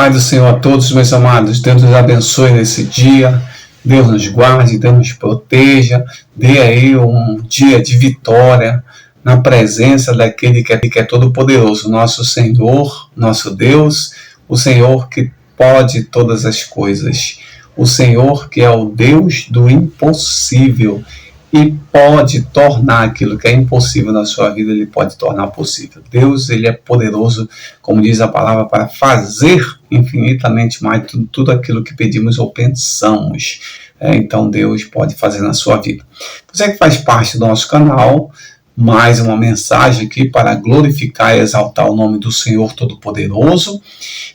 Pai do Senhor a todos, meus amados. Deus nos abençoe nesse dia. Deus nos guarde, Deus nos proteja. Dê aí um dia de vitória na presença daquele que é todo-poderoso, nosso Senhor, nosso Deus, o Senhor que pode todas as coisas. O Senhor que é o Deus do impossível e pode tornar aquilo que é impossível na sua vida, Ele pode tornar possível. Deus, Ele é poderoso, como diz a palavra, para fazer infinitamente mais tudo aquilo que pedimos ou pensamos. Então Deus pode fazer na sua vida. Você que faz parte do nosso canal, mais uma mensagem aqui para glorificar e exaltar o nome do Senhor Todo-Poderoso.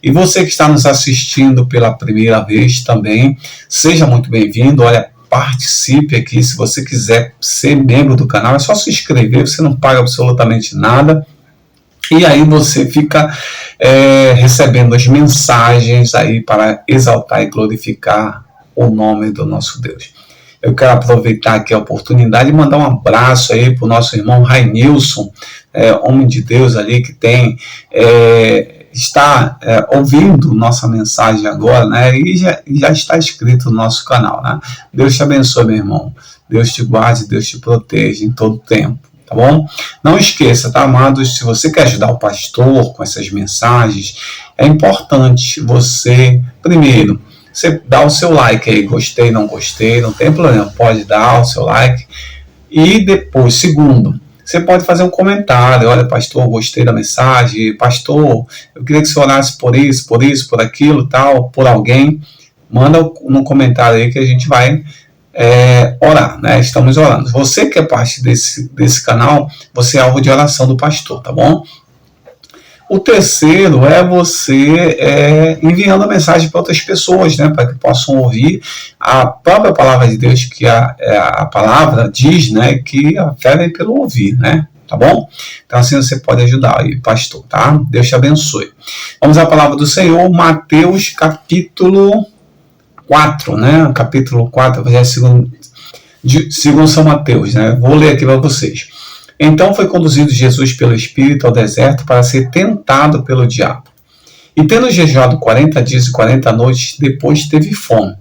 E você que está nos assistindo pela primeira vez também, seja muito bem-vindo. Olha, participe aqui. Se você quiser ser membro do canal, é só se inscrever, você não paga absolutamente nada. E aí você fica recebendo as mensagens aí para exaltar e glorificar o nome do nosso Deus. Eu quero aproveitar aqui a oportunidade e mandar um abraço aí para o nosso irmão Rainilson, homem de Deus ali que está ouvindo nossa mensagem agora, né? E já está inscrito no nosso canal, né? Deus te abençoe, meu irmão. Deus te guarde, Deus te proteja em todo tempo, tá bom? Não esqueça, tá, amados? Se você quer ajudar o pastor com essas mensagens, é importante você, primeiro, você dá o seu like aí, gostei, não tem problema, pode dar o seu like. E depois, segundo, você pode fazer um comentário, olha, pastor, gostei da mensagem, pastor, eu queria que você orasse por isso, por aquilo, tal, por alguém. Manda no comentário aí que a gente vai orar, né? Estamos orando. Você que é parte desse canal, você é alvo de oração do pastor, tá bom? O terceiro é você enviando a mensagem para outras pessoas, né, para que possam ouvir a própria palavra de Deus, que a palavra diz, né, que a fé vem pelo ouvir, né, tá bom? Então assim você pode ajudar aí, pastor, tá? Deus te abençoe. Vamos à palavra do Senhor, Mateus capítulo 4, né, capítulo 4, segundo São Mateus, né, vou ler aqui para vocês. Então foi conduzido Jesus pelo Espírito ao deserto para ser tentado pelo diabo. E tendo jejuado 40 dias e 40 noites, depois teve fome.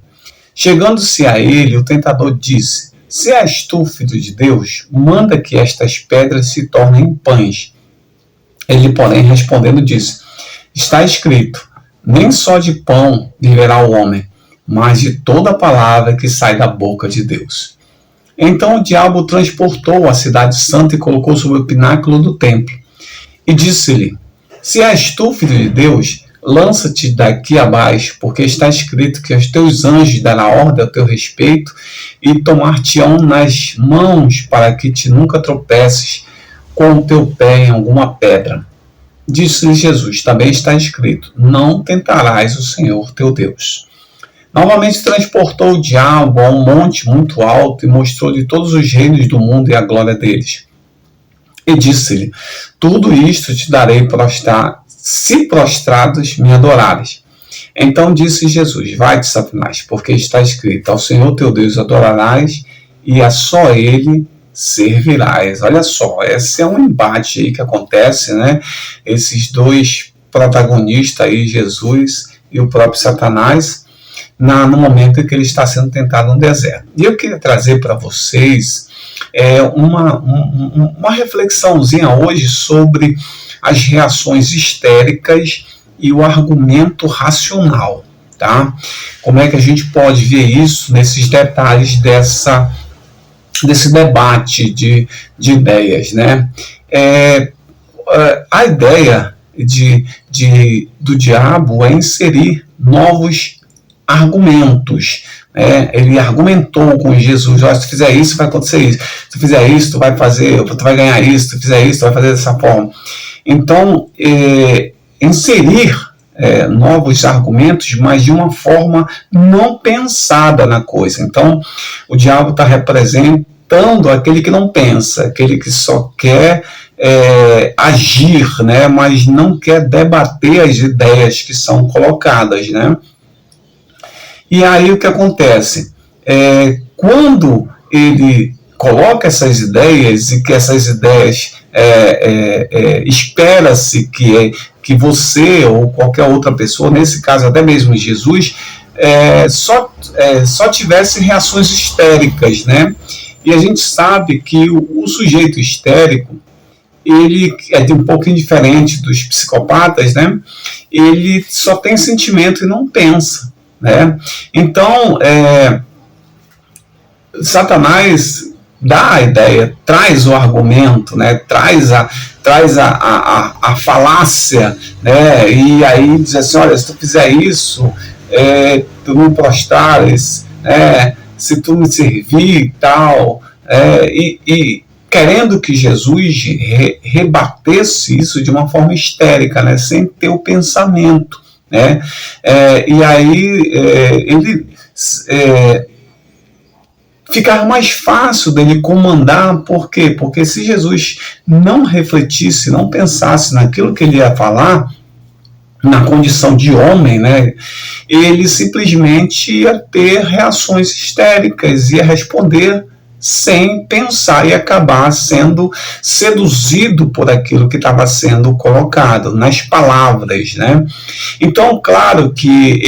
Chegando-se a ele, o tentador disse: Se és tu, filho de Deus, manda que estas pedras se tornem pães. Ele, porém, respondendo, disse: Está escrito, nem só de pão viverá o homem, mas de toda palavra que sai da boca de Deus. Então o diabo o transportou à cidade santa e colocou sobre o pináculo do templo. E disse-lhe: Se és tu, filho de Deus, lança-te daqui abaixo, porque está escrito que os teus anjos darão ordem ao teu respeito e tomar-te-ão nas mãos para que te nunca tropeces com o teu pé em alguma pedra. Disse-lhe Jesus: Também está escrito: Não tentarás o Senhor teu Deus. Novamente transportou o diabo a um monte muito alto e mostrou-lhe todos os reinos do mundo e a glória deles. E disse-lhe: Tudo isto te darei se prostrados me adorares. Então disse Jesus: Vai-te, Satanás, porque está escrito: Ao Senhor teu Deus adorarás e a só Ele servirás. Olha só, esse é um embate aí que acontece, né? Esses dois protagonistas aí, Jesus e o próprio Satanás, no momento em que ele está sendo tentado no deserto. E eu queria trazer para vocês uma reflexãozinha hoje sobre as reações histéricas e o argumento racional, tá? Como é que a gente pode ver isso nesses detalhes desse debate de ideias, né? A ideia do diabo é inserir novos argumentos. Ele argumentou com Jesus: se tu fizer isso, vai acontecer isso. Se tu fizer isso, tu vai ganhar isso. Se tu fizer isso, tu vai fazer dessa forma. Então, inserir novos argumentos, mas de uma forma não pensada na coisa. Então, o diabo está representando aquele que não pensa, aquele que só quer agir, né, mas não quer debater as ideias que são colocadas, né? E aí o que acontece? Quando ele coloca essas ideias e que essas ideias espera-se que você ou qualquer outra pessoa, nesse caso até mesmo Jesus, só tivesse reações histéricas, né? E a gente sabe que o sujeito histérico, ele é um pouquinho diferente dos psicopatas, né? Ele só tem sentimento e não pensa, né? Então, Satanás dá a ideia, traz o argumento, né? Traz a falácia, né? E aí diz assim, olha, se tu fizer isso, tu me prostrares, se tu me servir e tal, e querendo que Jesus rebatesse isso de uma forma histérica, né? Sem ter o pensamento, né? E aí ele ficar mais fácil dele comandar. Por quê? Porque se Jesus não refletisse, não pensasse naquilo que ele ia falar, na condição de homem, né, ele simplesmente ia ter reações histéricas, ia responder sem pensar e acabar sendo seduzido por aquilo que estava sendo colocado, nas palavras, né? Então, claro que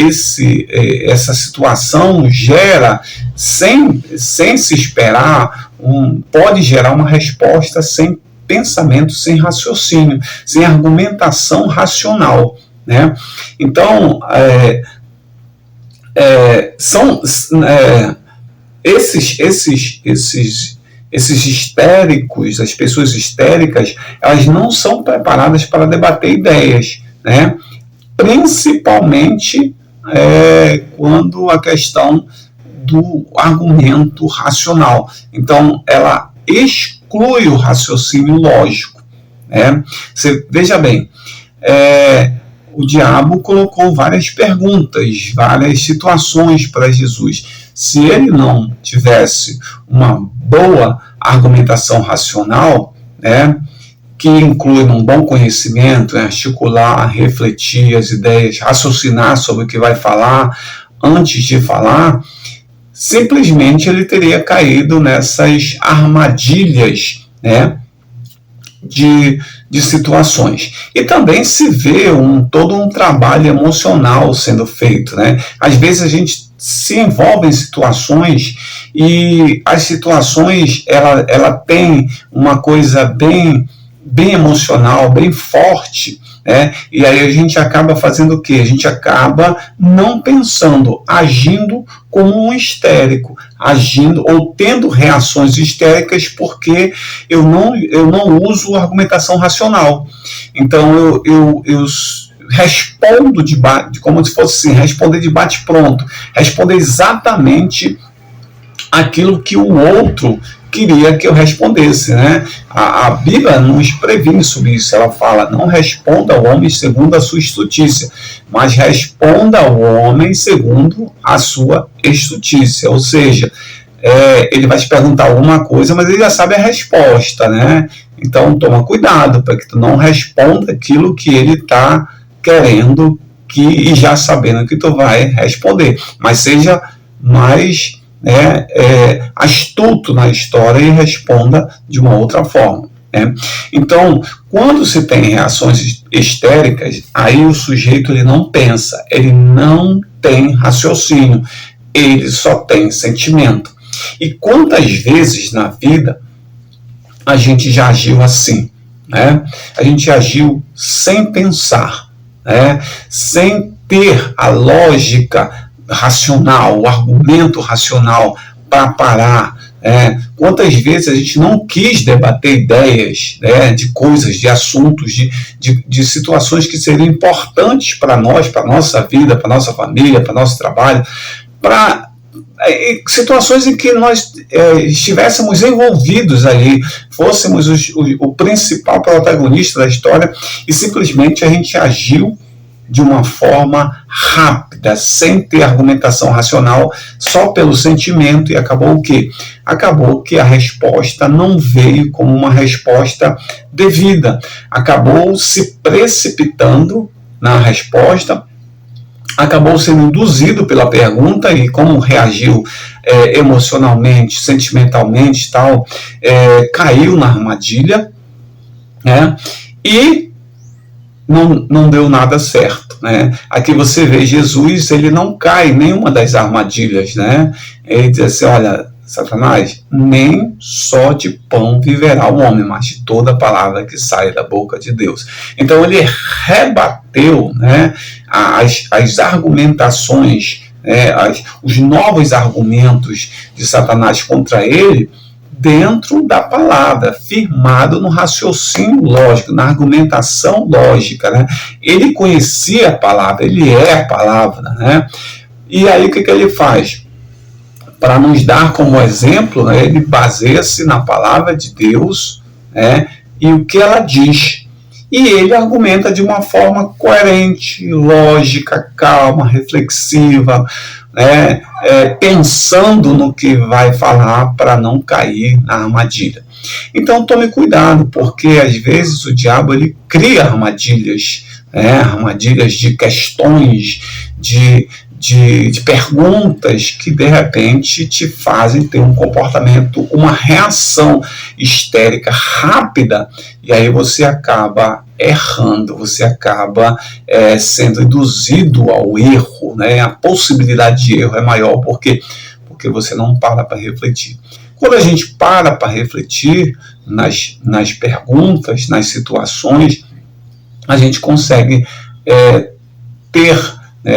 essa situação gera, sem se esperar, pode gerar uma resposta sem pensamento, sem raciocínio, sem argumentação racional, né? Então, esses histéricos, as pessoas histéricas, elas não são preparadas para debater ideias, né? Principalmente quando a questão do argumento racional. Então, ela exclui o raciocínio lógico, né? Você veja bem, o diabo colocou várias perguntas, várias situações para Jesus. Se ele não tivesse uma boa argumentação racional, né, que inclui um bom conhecimento, articular, refletir as ideias, raciocinar sobre o que vai falar antes de falar, simplesmente ele teria caído nessas armadilhas, né, de situações. E também se vê todo um trabalho emocional sendo feito, né? Às vezes a gente se envolve em situações e as situações ela tem uma coisa bem emocional, bem forte, né? E aí a gente acaba fazendo o quê? A gente acaba não pensando, agindo como um histérico, agindo ou tendo reações histéricas porque eu não uso argumentação racional. Então eu respondo como se fosse assim, responder de bate-pronto, responder exatamente aquilo que o outro queria que eu respondesse, né? A Bíblia nos previne sobre isso. Ela fala, não responda ao homem segundo a sua estutícia, mas responda ao homem segundo a sua estutícia. Ou seja, ele vai te perguntar alguma coisa, mas ele já sabe a resposta, né? Então toma cuidado para que tu não responda aquilo que ele está querendo e já sabendo que tu vai responder, mas seja mais astuto na história e responda de uma outra forma, né? Então, quando se tem reações histéricas, aí o sujeito ele não pensa, ele não tem raciocínio, ele só tem sentimento. E quantas vezes na vida a gente já agiu assim, né? A gente agiu sem pensar, né? Sem ter a lógica racional, o argumento racional para parar. Quantas vezes a gente não quis debater ideias, né, de coisas, de assuntos, de situações que seriam importantes para nós, para a nossa vida, para a nossa família, para o nosso trabalho, para situações em que nós estivéssemos envolvidos ali, fôssemos o principal protagonista da história e simplesmente a gente agiu de uma forma rápida, sem ter argumentação racional, só pelo sentimento, e acabou o quê? Acabou que a resposta não veio como uma resposta devida, acabou se precipitando na resposta, acabou sendo induzido pela pergunta e como reagiu emocionalmente, sentimentalmente, tal, caiu na armadilha, né? E não deu nada certo, né? Aqui você vê Jesus, ele não cai em nenhuma das armadilhas, né? Ele diz assim, olha, Satanás, nem só de pão viverá o homem, mas de toda palavra que sai da boca de Deus. Então ele rebateu, né, as argumentações, os novos argumentos de Satanás contra ele, dentro da palavra, firmado no raciocínio lógico, na argumentação lógica, né? Ele conhecia a palavra, ele é a palavra, né? E aí o que ele faz? Para nos dar como exemplo, né, ele baseia-se na palavra de Deus, né, e o que ela diz. E ele argumenta de uma forma coerente, lógica, calma, reflexiva, né, pensando no que vai falar para não cair na armadilha. Então tome cuidado, porque às vezes o diabo ele cria armadilhas, armadilhas de questões, de perguntas que de repente te fazem ter um comportamento, uma reação histérica rápida, e aí você acaba errando, você acaba sendo induzido ao erro, né? A possibilidade de erro é maior porque você não para refletir. Quando a gente para refletir nas perguntas, nas situações, a gente consegue ter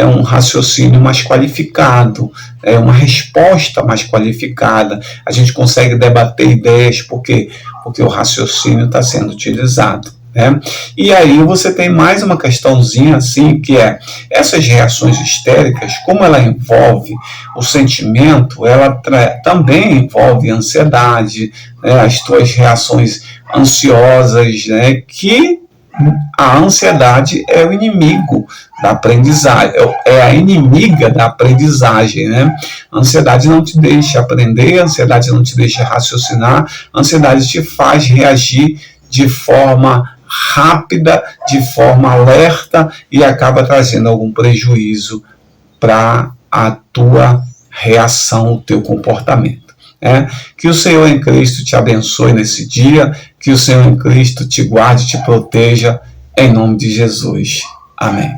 um raciocínio mais qualificado, uma resposta mais qualificada, a gente consegue debater ideias porque o raciocínio está sendo utilizado. Né? E aí você tem mais uma questãozinha assim, que é essas reações histéricas, como ela envolve o sentimento, ela também envolve ansiedade, né? As tuas reações ansiosas, né? Que a ansiedade é o inimigo da aprendizagem, é a inimiga da aprendizagem, né? A ansiedade não te deixa aprender, a ansiedade não te deixa raciocinar, a ansiedade te faz reagir de forma rápida, de forma alerta e acaba trazendo algum prejuízo para a tua reação, o teu comportamento. Que o Senhor em Cristo te abençoe nesse dia, que o Senhor em Cristo te guarde, te proteja, em nome de Jesus. Amém.